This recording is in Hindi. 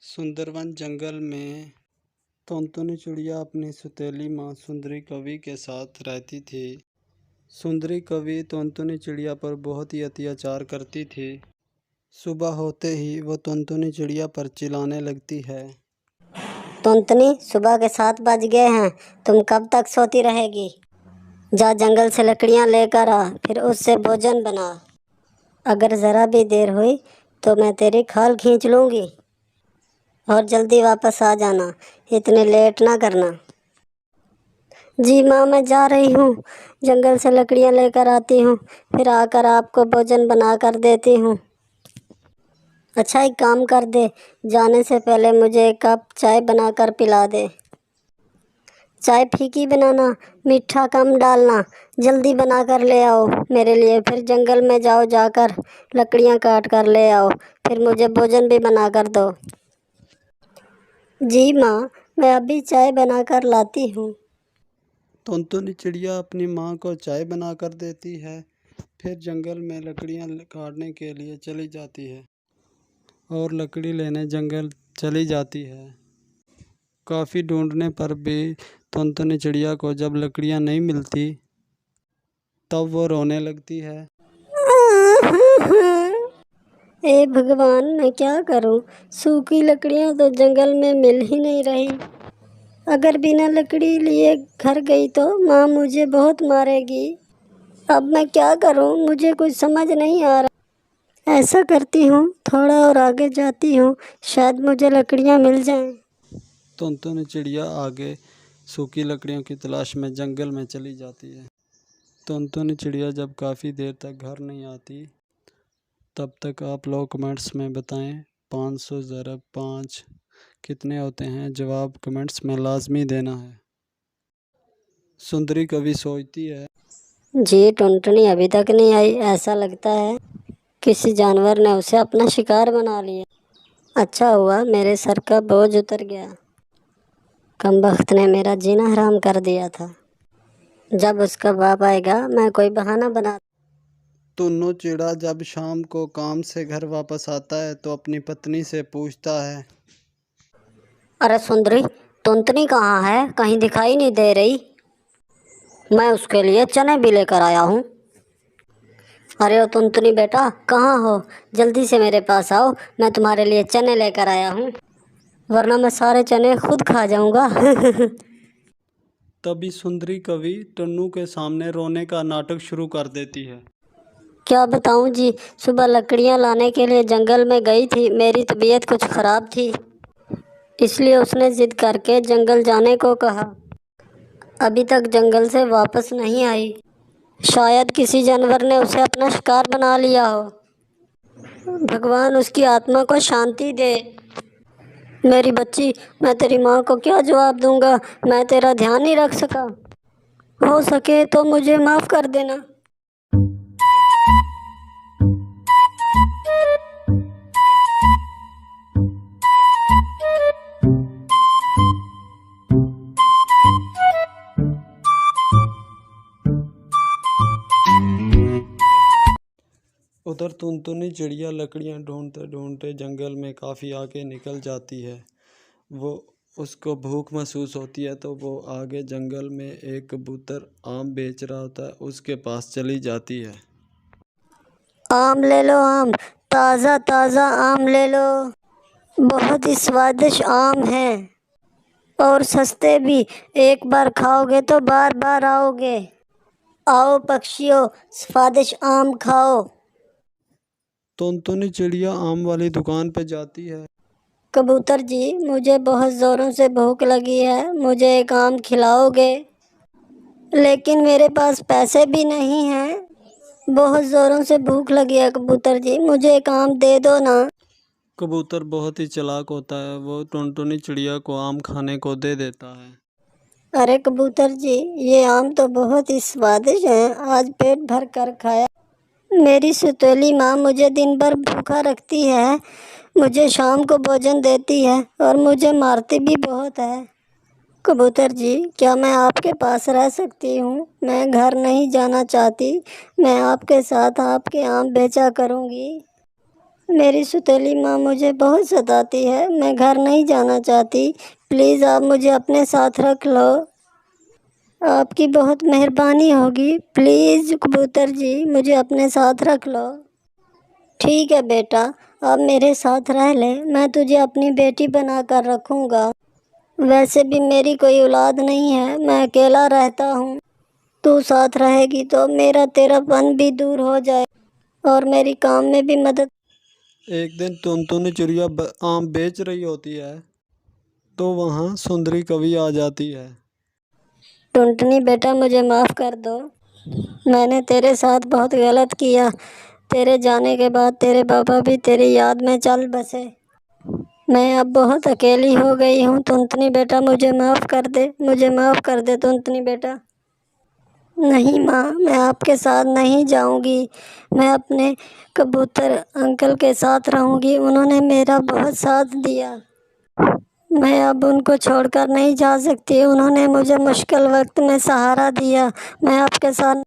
सुंदरवन जंगल में टुनटुनी चिड़िया अपनी सौतेली माँ सुंदरी कवि के साथ रहती थी। सुंदरी कवि टुनटुनी चिड़िया पर बहुत ही अत्याचार करती थी। सुबह होते ही वो टुनटुनी चिड़िया पर चिल्लाने लगती है। टुनटुनी, सुबह के 7 बज गए हैं। तुम कब तक सोती रहेगी? जा जंगल से लकड़ियाँ लेकर आ, फिर उससे भोजन बना। अगर ज़रा भी देर हुई तो मैं तेरी खाल खींच लूँगी। और जल्दी वापस आ जाना, इतने लेट ना करना। जी माँ, मैं जा रही हूँ। जंगल से लकड़ियाँ लेकर आती हूँ, फिर आकर आपको भोजन बना कर देती हूँ। अच्छा, एक काम कर दे, जाने से पहले मुझे एक कप चाय बनाकर पिला दे। चाय फीकी बनाना, मीठा कम डालना। जल्दी बना कर ले आओ मेरे लिए। फिर जंगल में जाओ, जाकर लकड़ियाँ काट कर ले आओ। फिर मुझे भोजन भी बना कर दो। जी माँ, मैं अभी चाय बना कर लाती हूँ। टुनटुनी चिड़िया अपनी माँ को चाय बनाकर देती है, फिर जंगल में लकड़ियाँ काटने के लिए चली जाती है और लकड़ी लेने जंगल चली जाती है। काफ़ी ढूंढने पर भी टुनटुनी चिड़िया को जब लकड़ियाँ नहीं मिलती तब वो रोने लगती है। हे भगवान, मैं क्या करूं? सूखी लकड़ियां तो जंगल में मिल ही नहीं रही। अगर बिना लकड़ी लिए घर गई तो माँ मुझे बहुत मारेगी। अब मैं क्या करूं? मुझे कुछ समझ नहीं आ रहा। ऐसा करती हूँ, थोड़ा और आगे जाती हूँ, शायद मुझे लकड़ियाँ मिल जाएं। टुनटुनी चिड़िया आगे सूखी लकड़ियों की तलाश में जंगल में चली जाती है। टुनटुनी चिड़िया जब काफ़ी देर तक घर नहीं आती तब तक आप लोग कमेंट्स में बताएं 500 ज़रब 5 कितने होते हैं। जवाब कमेंट्स में लाजमी देना है। सुंदरी कवि सोचती है, जी, टुनटुनी अभी तक नहीं आई। ऐसा लगता है किसी जानवर ने उसे अपना शिकार बना लिया। अच्छा हुआ मेरे सर का बोझ उतर गया। कमबख्त ने मेरा जीना हराम कर दिया था। जब उसका बाप आएगा मैं कोई बहाना बना। टुन्नू चिड़ा जब शाम को काम से घर वापस आता है तो अपनी पत्नी से पूछता है, अरे सुंदरी, टुनटुनी कहाँ है? कहीं दिखाई नहीं दे रही। मैं उसके लिए चने भी लेकर आया हूँ। अरे ओ टुनटुनी बेटा, कहाँ हो? जल्दी से मेरे पास आओ, मैं तुम्हारे लिए चने लेकर आया हूँ, वरना मैं सारे चने खुद खा जाऊँगा। तभी सुंदरी कवि टुन्नू के सामने रोने का नाटक शुरू कर देती है। क्या बताऊँ जी, सुबह लकड़ियाँ लाने के लिए जंगल में गई थी। मेरी तबीयत कुछ ख़राब थी, इसलिए उसने ज़िद करके जंगल जाने को कहा। अभी तक जंगल से वापस नहीं आई। शायद किसी जानवर ने उसे अपना शिकार बना लिया हो। भगवान उसकी आत्मा को शांति दे। मेरी बच्ची, मैं तेरी माँ को क्या जवाब दूंगा? मैं तेरा ध्यान नहीं रख सका। हो सके तो मुझे माफ़ कर देना। उधर टुनटुनी चिड़िया लकड़ियाँ ढूंढते ढूंढते जंगल में काफ़ी आगे निकल जाती है। वो उसको भूख महसूस होती है तो वो आगे जंगल में एक कबूतर आम बेच रहा होता है, उसके पास चली जाती है। आम ले लो, आम, ताज़ा ताज़ा आम ले लो। बहुत ही स्वादिष्ट आम है और सस्ते भी। एक बार खाओगे तो बार बार आओगे। आओ पक्षियों, स्वादिष्ट आम खाओ। टुनटुनी चिड़िया आम वाली दुकान पे जाती है। कबूतर जी, मुझे बहुत ज़ोरों से भूख लगी है, मुझे एक आम खिलाओगे? लेकिन मेरे पास पैसे भी नहीं हैं। बहुत ज़ोरों से भूख लगी है कबूतर जी, मुझे एक आम दे दो ना। कबूतर बहुत ही चालाक होता है, वो टुनटुनी चिड़िया को आम खाने को दे देता है। अरे कबूतर जी, ये आम तो बहुत ही स्वादिष्ट हैं, आज पेट भर कर खाया। मेरी सौतेली माँ मुझे दिन भर भूखा रखती है, मुझे शाम को भोजन देती है और मुझे मारती भी बहुत है। कबूतर जी, क्या मैं आपके पास रह सकती हूँ? मैं घर नहीं जाना चाहती, मैं आपके साथ आपके आम बेचा करूँगी। मेरी सुतेली माँ मुझे बहुत सताती है, मैं घर नहीं जाना चाहती। प्लीज़ आप मुझे अपने साथ रख लो। आपकी बहुत मेहरबानी होगी। प्लीज़ कबूतर जी, मुझे अपने साथ रख लो। ठीक है बेटा, अब मेरे साथ रह ले, मैं तुझे अपनी बेटी बना कर रखूँगा। वैसे भी मेरी कोई औलाद नहीं है, मैं अकेला रहता हूँ। तू साथ रहेगी तो मेरा तेरापन भी दूर हो जाए और मेरी काम में भी मदद। एक दिन टुनटुनी चिड़िया आम बेच रही होती है तो वहाँ सुंदरी कवि आ जाती है। टुनटुनी बेटा, मुझे माफ़ कर दो, मैंने तेरे साथ बहुत गलत किया। तेरे जाने के बाद तेरे पापा भी तेरी याद में चल बसे। मैं अब बहुत अकेली हो गई हूँ। टुनटुनी बेटा, मुझे माफ़ कर दे, मुझे माफ़ कर दे टुनटुनी बेटा। नहीं माँ, मैं आपके साथ नहीं जाऊँगी। मैं अपने कबूतर अंकल के साथ रहूँगी, उन्होंने मेरा बहुत साथ दिया। मैं अब उनको छोड़कर नहीं जा सकती, उन्होंने मुझे मुश्किल वक्त में सहारा दिया। मैं आपके साथ